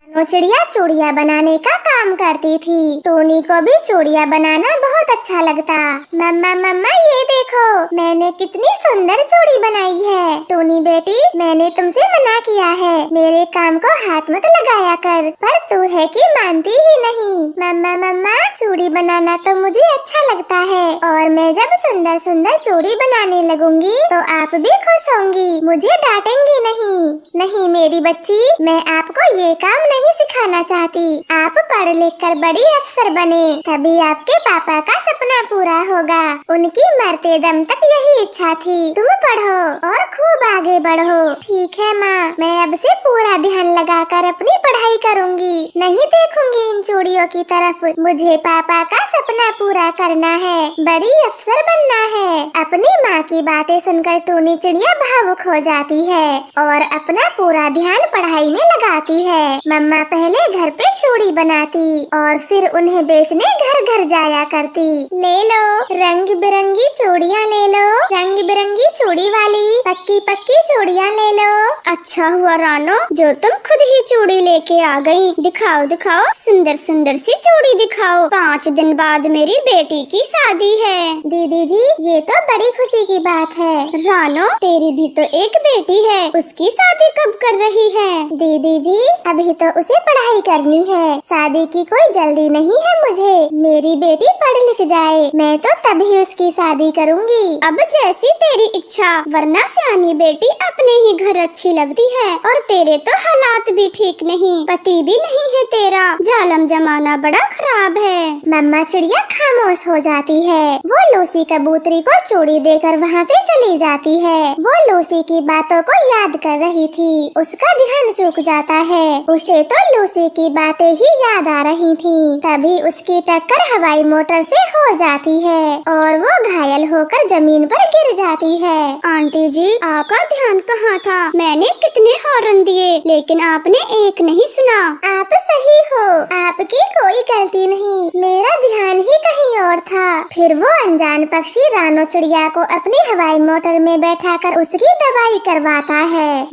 वो चिड़िया चूड़िया बनाने का काम करती थी। टोनी को भी चूड़िया बनाना बहुत अच्छा लगता। मम्मा मम्मा ये देखो मैंने कितनी सुंदर चूड़ी बनाई है। टोनी बेटी मैंने तुमसे मना किया है मेरे काम को हाथ मत लगाया कर, पर तू है कि मानती ही नहीं। मम्मा मम्मा चूड़ी बनाना तो मुझे अच्छा लगता है और मैं जब सुंदर सुंदर चूड़ी बनाने लगूंगी तो आप भी खुश होंगी, मुझे डांटेंगी नहीं। नहीं मेरी बच्ची, मैं आपको ये काम नहीं सिखाना चाहती। आप पढ़ लिख कर बड़ी अफसर बने तभी आपके पापा का सपना पूरा होगा। उनकी मरते दम तक यही इच्छा थी। तुम पढ़ो और खूब आगे बढ़ो। ठीक है माँ, मैं अब से पूरा ध्यान लगाकर अपनी पढ़ाई करूँगी, नहीं देखूंगी इन चूड़ियों की तरफ। मुझे पापा का सपना पूरा करना है, बड़ी अफसर बनना है। अपनी माँ की बातें सुनकर टूनी चिड़िया भावुक हो जाती है और अपना पूरा ध्यान पढ़ाई में लगाती है। मम्मा पहले घर पे चूड़ी बनाती और फिर उन्हें बेचने घर घर जाया करती। ले लो रंग बिरंगी चूड़ियाँ, ले लो रंग बिरंगी चूड़ी वाली पक्की पक्की चूड़ियाँ ले लो। अच्छा हुआ रानो जो तुम खुद ही चूड़ी लेके आ गई। दिखाओ दिखाओ सुंदर सुंदर सी चूड़ी दिखाओ। 5 दिन बाद मेरी बेटी की शादी है। दीदी जी ये तो बड़ी खुशी की बात है। रानो तेरी भी तो एक बेटी है, उसकी शादी कब कर रही है? दीदी जी अभी तो उसे पढ़ाई करनी है, शादी की कोई जल्दी नहीं है मुझे। मेरी बेटी पढ़ लिख जाए मैं तो तभी उसकी शादी करूँगी। अब जैसी तेरी इच्छा, वरना सियानी बेटी अपने ही घर अच्छी लगती है और तेरे तो हालात भी ठीक नहीं, पति भी नहीं है तेरा। जालम जमाना बड़ा खराब है। मम्मा चिड़िया खामोश हो जाती है। वो लूसी कबूतरी को चूड़ी देकर वहाँ से चली जाती है। वो लूसी की बातों को याद कर रही थी, उसका ध्यान चूक जाता है। उसे तो लूसी की बातें ही याद आ रही थी। तभी उसकी टक्कर हवाई मोटर से हो जाती है और वो घायल होकर जमीन पर गिर जाती है। आंटी जी आपका ध्यान कहाँ था? मैंने कितने हॉर्न दिए लेकिन आपने एक नहीं सुना। आप सही हो, आपकी कोई गलती नहीं, मेरा ध्यान ही कहीं और था। फिर वो अनजान पक्षी रानो चिड़िया को अपनी हवाई मोटर में बैठाकर उसकी दवाई करवाता है।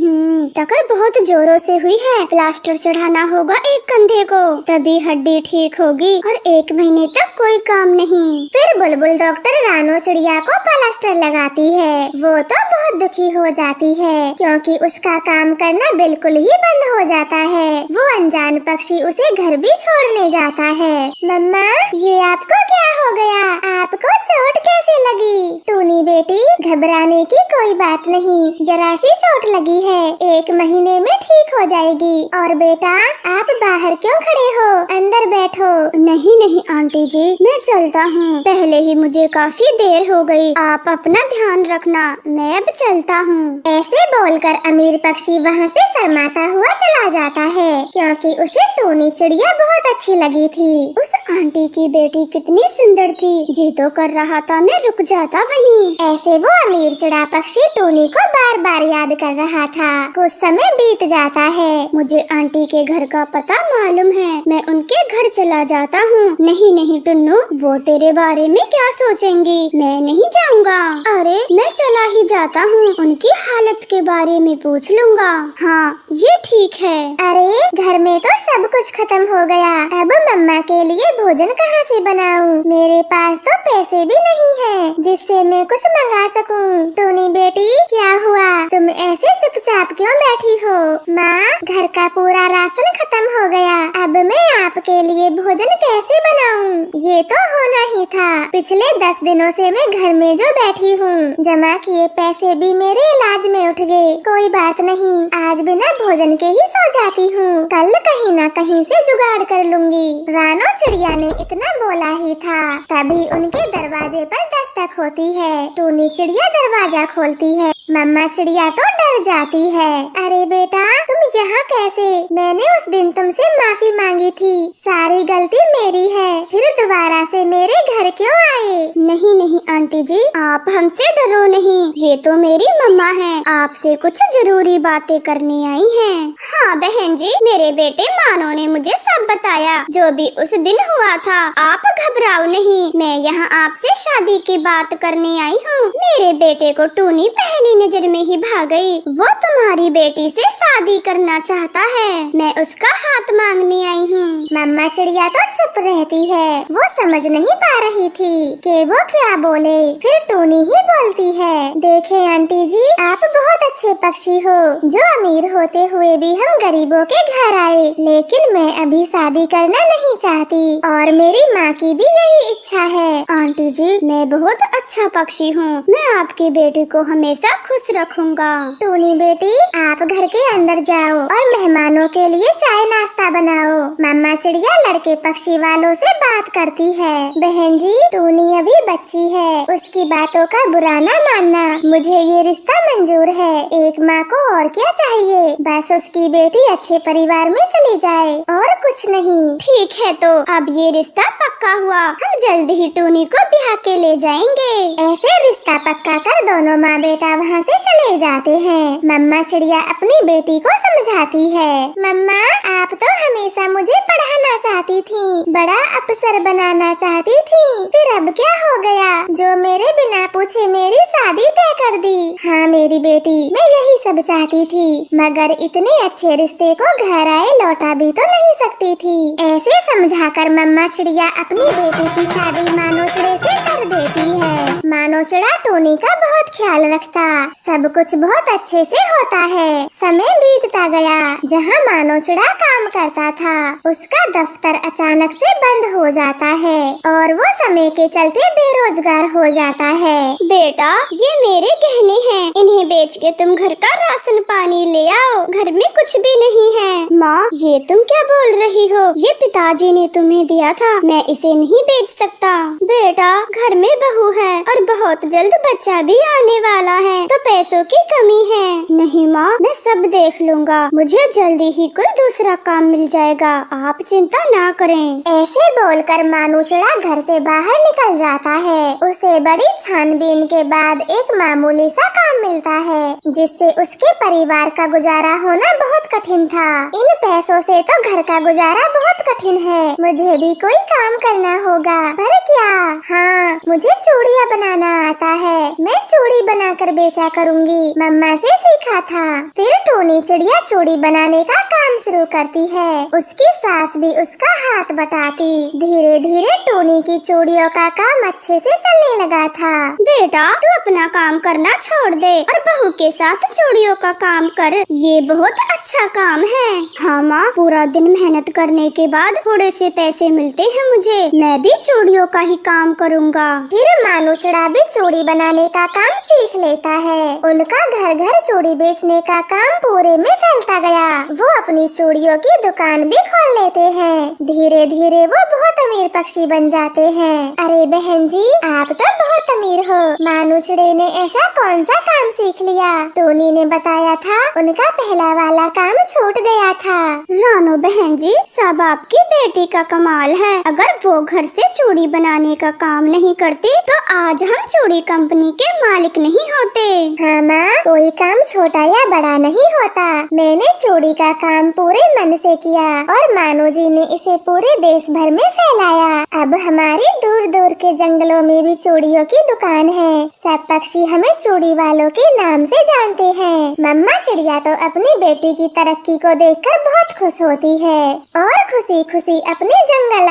टक्कर बहुत जोरों से हुई है, प्लास्टर चढ़ाना होगा एक कंधे को, तभी हड्डी ठीक होगी और 1 महीने तक कोई काम नहीं। फिर बुलबुल डॉक्टर रानो चिड़िया को प्लास्टर लगाती है। वो तो बहुत दुखी हो जाती है क्योंकि उसका काम करना बिल्कुल ही बंद हो जाता है। वो अनजान पक्षी उसे घर भी छोड़ने जाता है। मम्मा ये आपको क्या हो गया? आपको चोट कैसे लगी? टूनी बेटी घबराने की कोई बात नहीं, जरा सी चोट लगी है, 1 महीने में ठीक हो जाएगी। और बेटा आप बाहर क्यों खड़े हो, अंदर बैठो। नहीं नहीं आंटी जी मैं चलता हूँ, पहले ही मुझे काफी देर हो गई। आप अपना ध्यान रखना, मैं अब चलता हूँ। ऐसे बोलकर अमीर पक्षी वहाँ से शर्माता हुआ चला जाता है क्योंकि उसे टोनी चिड़िया बहुत अच्छी लगी थी। उस आंटी की बेटी कितनी सुंदर थी, जी तो कर रहा था मैं रुक जाता वहीं। ऐसे वो अमीर चिड़ा पक्षी टोनी को बार बार याद कर रहा था। कुछ समय बीत जाता है। मुझे आंटी के घर का पता मालूम है, मैं उनके घर चला जाता हूँ। नहीं नहीं टुन्नू, वो तेरे बारे में क्या सोचेंगी, मैं नहीं जाऊँगा। अरे मैं चला ही जाता हूँ, उनकी हालत के बारे में पूछ लूँगा। हाँ ये ठीक है। अरे घर में तो सब कुछ खत्म हो गया, अब मम्मा के लिए भोजन कहाँ से बनाऊँ? मेरे पास तो पैसे भी नहीं है जिससे मैं कुछ मंगा सकूँ। टोनी बेटी क्या हुआ, तुम ऐसे चुपचाप क्यों बैठी हो? माँ घर का पूरा राशन खत्म हो गया, अब मैं आपके लिए भोजन कैसे बनाऊँ? ये तो होना ही था। पिछले 10 दिनों से मैं घर में जो बैठी हूँ, जमा किए पैसे भी मेरे इलाज में उठ गए। कोई बात नहीं, आज बिना भोजन के ही सो जाती हूँ, कल कहीं न कहीं से जुगाड़ कर लूँगी। रानो चिड़िया ने इतना बोला ही था तभी उनके दरवाजे पर दस्तक होती है। टूनी चिड़िया दरवाजा खोलती है। मम्मा चिड़िया तो डर जाती है। अरे बेटा तुम यहाँ कैसे? मैंने उस दिन तुमसे माफी मांगी थी, सारी गलती मेरी है, फिर दोबारा से मेरे घर क्यों आए? नहीं नहीं आंटी जी आप हमसे डरो नहीं, ये तो मेरी मम्मा है, आपसे कुछ जरूरी बातें करने आई हैं। हाँ बहन जी, मेरे बेटे मानो ने मुझे सब बताया, जो भी उस दिन हुआ था। आप घबराओ नहीं, मैं यहाँ आपसे शादी की बात करने आई हूँ। मेरे बेटे को टूनी पहनी नजर में ही भाग गई। वो तुम्हारी बेटी से शादी करना चाहता है। मैं उसका हाथ मांगने आई हूँ। मम्मा चिड़िया तो चुप रहती है। वो समझ नहीं पा रही थी कि वो क्या बोले। फिर टोनी ही बोलती है, देखे आंटी जी, आप बहुत अच्छे पक्षी हो जो अमीर होते हुए भी हम गरीबों के घर आए। लेकिन मैं अभी शादी करना नहीं चाहती और मेरी माँ की भी यही इच्छा है। आंटी जी, मैं बहुत अच्छा पक्षी हूँ। मैं आपकी बेटी को हमेशा खुश रखूंगा। टोनी बेटी, आप घर के अंदर जाओ और मेहमानों के लिए चाय नाश्ता बनाओ। मम्मा चिड़िया लड़के पक्षी वालों से बात करती है। बहन जी, टोनी अभी बच्ची है, उसकी बातों का बुरा ना मानना। मुझे ये रिश्ता मंजूर है। एक माँ को और क्या चाहिए, बस उसकी बेटी अच्छे परिवार में चली जाए और कुछ नहीं। ठीक है, तो अब ये रिश्ता पक्का हुआ। हम जल्द ही टोनी को ब्याह के ले जाएंगे। ऐसे रिश्ता पक्का कर दोनों माँ बेटा वहाँ से चले जाते हैं। मम्मा चिड़िया अपनी बेटी को समझाती है, मम्मा आप तो हमेशा मुझे पढ़ाना चाहती थी, बड़ा अफसर बनाना चाहती थी, फिर अब क्या हो गया जो मेरे बिना पूछे मेरी शादी तय कर दी। हाँ मेरी बेटी, मैं यही सब चाहती थी, मगर इतने अच्छे रिश्ते को घर आए लौटा भी तो नहीं सकती थी। ऐसे समझाकर मम्मा चिड़िया अपनी बेटी की शादी मानोचड़े से कर देती है। मानोचड़ा टोनी का बहुत ख्याल रखता, सब कुछ बहुत अच्छे से होता है। समय बीतता गया। जहाँ मानोचड़ा काम करता था, उसका दफ्तर अचानक से बंद हो जाता है और वो समय के चलते बेरोजगार हो जाता है। बेटा, ये मेरे गहने हैं, इन्हें बेच के तुम घर का राशन पानी ले आओ। घर में कुछ भी नहीं है। माँ, ये तुम क्या बोल रही हो? ये पिताजी ने तुम्हें दिया था, मैं इसे नहीं बेच सकता। बेटा, घर में बहू है और बहुत जल्द बच्चा भी आने वाला है, तो पैसों की कमी है। नहीं माँ, मैं सब देख लूँगा। मुझे जल्दी ही कोई दूसरा काम मिल जाएगा, आप चिंता ना करें। ऐसे बोलकर मानोचड़ा घर से बाहर निकल जाता है। उसे बड़ी छानबीन के बाद एक मामूली सा काम मिलता है, जिससे उसके परिवार का गुजारा होना बहुत कठिन था। इन पैसों से तो घर का गुजारा बहुत कठिन है। मुझे भी कोई काम करना होगा, पर क्या? हाँ, मुझे चूड़ियाँ बनाना आता है, मैं चूड़ी बनाकर बेचा करूँगी, मम्मा से सीखा था। फिर टोनी चिड़िया चूड़ी बनाने का काम शुरू करती है। उसकी सास भी उसका हाथ बटाती। धीरे धीरे टोनी की चूड़ियों का काम अच्छे से चलने लगा था। बेटा, तू अपना काम करना छोड़ दे और बहू के साथ चूड़ियों का काम कर, ये बहुत अच्छा काम है। हाँ माँ, पूरा दिन मेहनत करने के बाद थोड़े से पैसे मिलते हैं मुझे, मैं भी चूड़ियों का ही काम करूँगा। फिर मानोचड़ा भी चूड़ी बनाने का काम सीख लेता है। उनका घर घर चूड़ी बेचने का काम पूरे में फैलता गया। वो अपनी चूड़ियों की दुकान भी खोल लेते हैं। धीरे धीरे वो बहुत अमीर पक्षी बन जाते हैं। अरे बहन जी, आप तो बहुत अमीर हो। मानोचड़े ने ऐसा कौन सा काम सीख लिया? टोनी ने बताया था उनका पहला वाला काम छूट गया था। रानो बहन जी, सब आपकी बेटी का कमाल है। अगर वो घर से चूड़ी बनाने का काम नहीं करती तो आज हम चूड़ी कंपनी के मालिक नहीं होते। हाँ माँ, कोई काम छोटा या बड़ा नहीं होता। मैंने चूड़ी का काम पूरे मन से किया और मानो जी ने इसे पूरे देश भर में फैलाया। अब हमारे दूर दूर के जंगलों में भी चूड़ियों की दुकान है। सब पक्षी हमें चूड़ी वालों के नाम से जानते हैं। मम्मा चिड़िया तो अपनी बेटी की तरक्की को देखकर बहुत खुश होती है और खुशी खुशी अपने जंगल